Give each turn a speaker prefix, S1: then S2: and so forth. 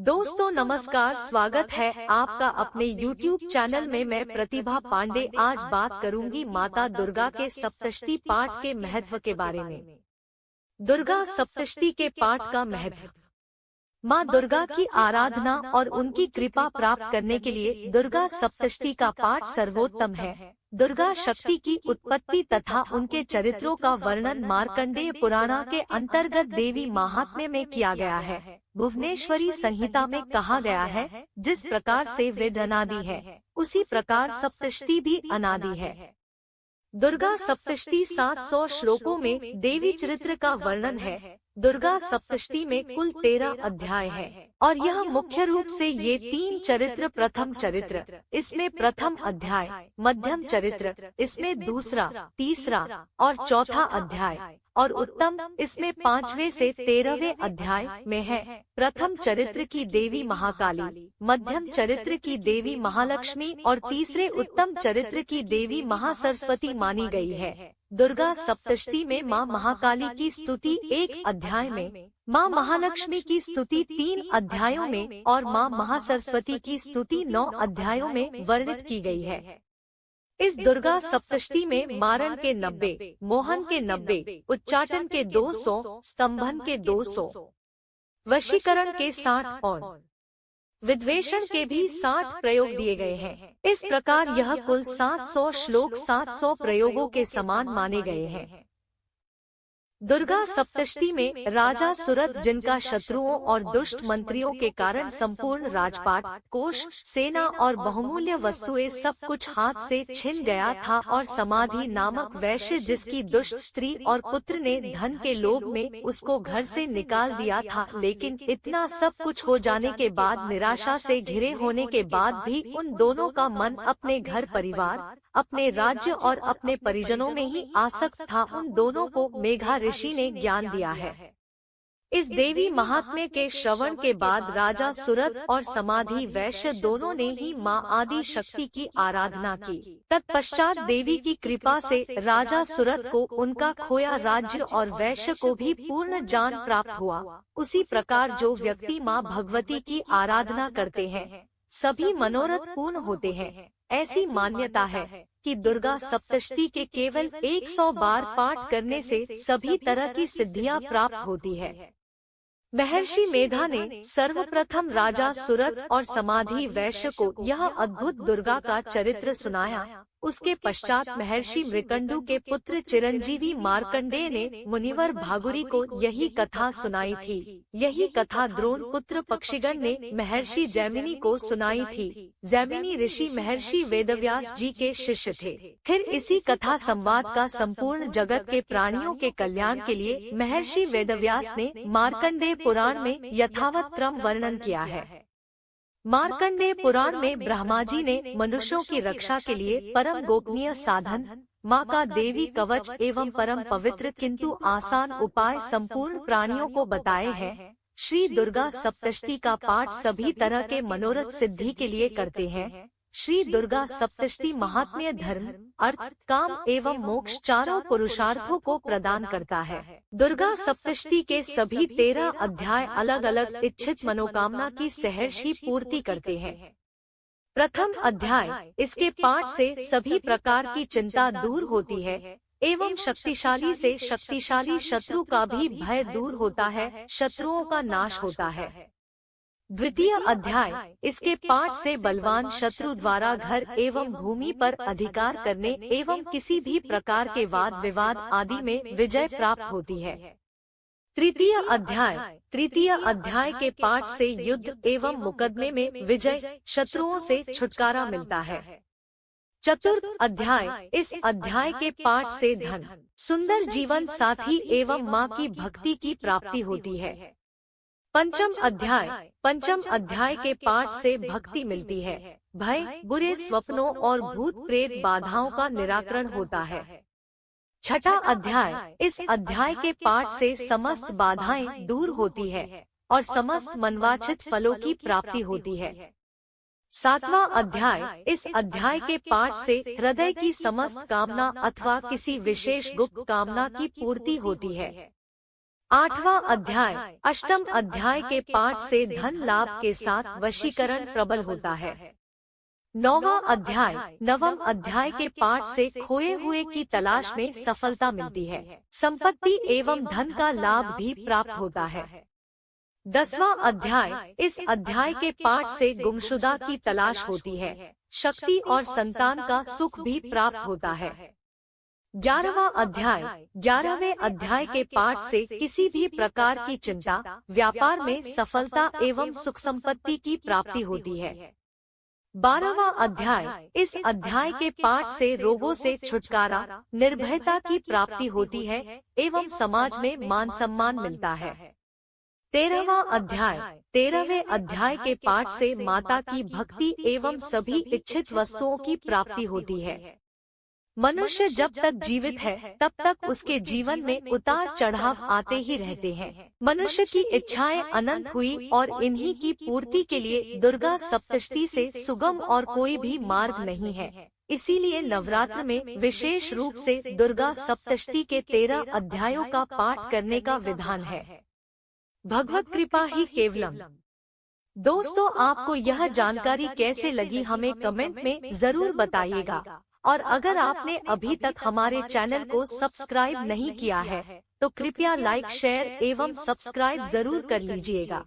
S1: दोस्तों नमस्कार, स्वागत है आपका अपने YouTube चैनल में। मैं प्रतिभा पांडे आज बात करूंगी माता दुर्गा के सप्तशती पाठ के महत्व के बारे में। दुर्गा सप्तशती के पाठ का महत्व। माँ दुर्गा की आराधना और उनकी कृपा प्राप्त करने के लिए दुर्गा सप्तशती का पाठ सर्वोत्तम है। दुर्गा शक्ति की उत्पत्ति तथा उनके चरित्रों का वर्णन मार्कंडेय पुराण के अंतर्गत देवी महात्म्य में किया गया है। भुवनेश्वरी संहिता में कहा गया है, जिस प्रकार से वेद अनादि है, उसी प्रकार सप्तशती भी अनादि है। दुर्गा सप्तशती 700 श्लोकों में देवी चरित्र का वर्णन है। दुर्गा सप्तशती में कुल 13 अध्याय है और यह मुख्य रूप से ये 3 चरित्र, प्रथम चरित्र इसमें प्रथम अध्याय, मध्यम चरित्र इसमें दूसरा, तीसरा और चौथा अध्याय और उत्तम इसमें 5वें से 13वें अध्याय में है। प्रथम चरित्र की देवी महाकाली, मध्यम चरित्र की देवी महालक्ष्मी और तीसरे उत्तम चरित्र की देवी महासरस्वती मानी गई है। दुर्गा सप्तशती में माँ महाकाली की स्तुति 1 अध्याय में, माँ महालक्ष्मी की स्तुति 3 अध्यायों में और माँ महासरस्वती की स्तुति 9 अध्यायों में वर्णित की गई है। इस दुर्गा सप्तशती में मारण के 90, मोहन के 90, उच्चाटन के 200, स्तंभन के 200, वशीकरण के 60 और विद्वेषण के भी 60 प्रयोग दिए गए हैं। इस प्रकार यह कुल 700 श्लोक 700 प्रयोगों के समान माने गए हैं। दुर्गा सप्तशती में राजा सुरथ, जिनका शत्रुओं और दुष्ट मंत्रियों के कारण संपूर्ण राजपाट, कोष, सेना और बहुमूल्य वस्तुएं सब कुछ हाथ से छिन गया था, और समाधि नामक वैश्य, जिसकी दुष्ट स्त्री और पुत्र ने धन के लोभ में उसको घर से निकाल दिया था, लेकिन इतना सब कुछ हो जाने के बाद, निराशा से घिरे होने के बाद भी उन दोनों का मन अपने घर परिवार, अपने राज्य और अपने परिजनों में ही आसक्त था। उन दोनों को मेघा ऋषि ने ज्ञान दिया है। इस देवी महात्म्य के श्रवण के बाद राजा सुरथ और समाधि वैश्य दोनों ने ही माँ आदि शक्ति की आराधना की। तत्पश्चात देवी की कृपा से राजा सुरथ को उनका खोया राज्य और वैश्य को भी पूर्ण ज्ञान प्राप्त हुआ। उसी प्रकार जो व्यक्ति माँ भगवती की आराधना करते हैं, सभी मनोरथ पूर्ण होते हैं। ऐसी मान्यता है कि दुर्गा सप्तशती के केवल 100 बार पाठ करने से सभी तरह की सिद्धियां प्राप्त होती है। महर्षि मेधा ने सर्वप्रथम राजा सुरथ और समाधि वैश्य को यह अद्भुत दुर्गा का चरित्र सुनाया। उसके पश्चात महर्षि मृकंडु के पुत्र चिरंजीवी मार्कंडेय ने मुनिवर भागुरी को यही कथा सुनाई थी। यही कथा द्रोण पुत्र पक्षिगण ने महर्षि जैमिनी को सुनाई थी। जैमिनी ऋषि महर्षि वेदव्यास जी के शिष्य थे। फिर इसी कथा संवाद का संपूर्ण जगत के प्राणियों के कल्याण के लिए महर्षि वेदव्यास ने मार्कंडेय पुराण में यथावत क्रम वर्णन किया है। मार्कंडेय पुराण में ब्रह्मा जी ने मनुष्यों की रक्षा के लिए परम गोपनीय साधन, माँ का देवी कवच एवं परम पवित्र किंतु आसान उपाय संपूर्ण प्राणियों को बताए हैं। श्री दुर्गा सप्तशती का पाठ सभी तरह के मनोरथ सिद्धि के लिए करते हैं। श्री दुर्गा सप्तशती महात्म्य धर्म, अर्थ, काम एवं मोक्ष चारों पुरुषार्थों को प्रदान करता है। दुर्गा सप्तशती के सभी 13 अध्याय अलग अलग इच्छित मनोकामना की सहर्ष ही पूर्ति करते हैं। प्रथम अध्याय, इसके पाठ से सभी प्रकार की चिंता दूर होती है एवं शक्तिशाली से शक्तिशाली शत्रु का भी भय दूर होता है, शत्रुओं का नाश होता है। द्वितीय अध्याय, इसके पाठ से बलवान शत्रु द्वारा घर एवं भूमि पर अधिकार करने एवं किसी भी प्रकार के वाद विवाद आदि में विजय प्राप्त होती है। तृतीय अध्याय के पाठ से युद्ध एवं मुकदमे में विजय, शत्रुओं से छुटकारा मिलता है। चतुर्थ अध्याय, इस अध्याय के पाठ से धन, सुंदर जीवन साथी एवं माँ की भक्ति की प्राप्ति होती है। पंचम अध्याय के पाठ से भक्ति मिलती है, भय, बुरे स्वप्नों और भूत प्रेत बाधाओं का निराकरण होता है। छठा अध्याय, इस अध्याय के पाठ से समस्त बाधाएं दूर होती है और समस्त मनवांछित फलों की प्राप्ति होती है। सातवां अध्याय, इस अध्याय के पाठ से हृदय की समस्त कामना अथवा किसी विशेष गुप्त कामना की पूर्ति होती है। 8वां अध्याय। अष्टम अध्याय के पाठ से धन लाभ के साथ वशीकरण प्रबल होता है। 9वां अध्याय। 9वें अध्याय के पाठ से खोए हुए की तलाश में सफलता मिलती है, संपत्ति एवं धन का लाभ भी प्राप्त होता है। 10वां अध्याय। इस अध्याय के पाठ से गुमशुदा की तलाश होती है, शक्ति और संतान का सुख भी प्राप्त होता है। 11वां अध्याय। 11वें अध्याय के पाठ से किसी भी प्रकार की चिंता, व्यापार में सफलता एवं सुख संपत्ति की प्राप्ति होती है। 12वां अध्याय। इस अध्याय के पाठ से रोगों से छुटकारा, निर्भयता की प्राप्ति होती है एवं समाज में मान सम्मान मिलता है। 13वां अध्याय। 13वें अध्याय के पाठ से माता की भक्ति एवं सभी इच्छित वस्तुओं की प्राप्ति होती है। मनुष्य जब तक जीवित है तब तक उसके जीवन में उतार चढ़ाव आते ही रहते हैं। मनुष्य की इच्छाएं अनंत हुई और इन्हीं की पूर्ति के लिए दुर्गा सप्तशती से सुगम और कोई भी मार्ग नहीं है। इसीलिए नवरात्र में विशेष रूप से दुर्गा सप्तशती के 13 अध्यायों का पाठ करने का विधान है। भगवत कृपा ही केवलम। दोस्तों, आपको यह जानकारी कैसे लगी हमें कमेंट में जरूर बताइएगा, और अगर आपने अभी तक हमारे चैनल को सब्सक्राइब नहीं किया है तो कृपया लाइक, शेयर एवं सब्सक्राइब जरूर कर लीजिएगा।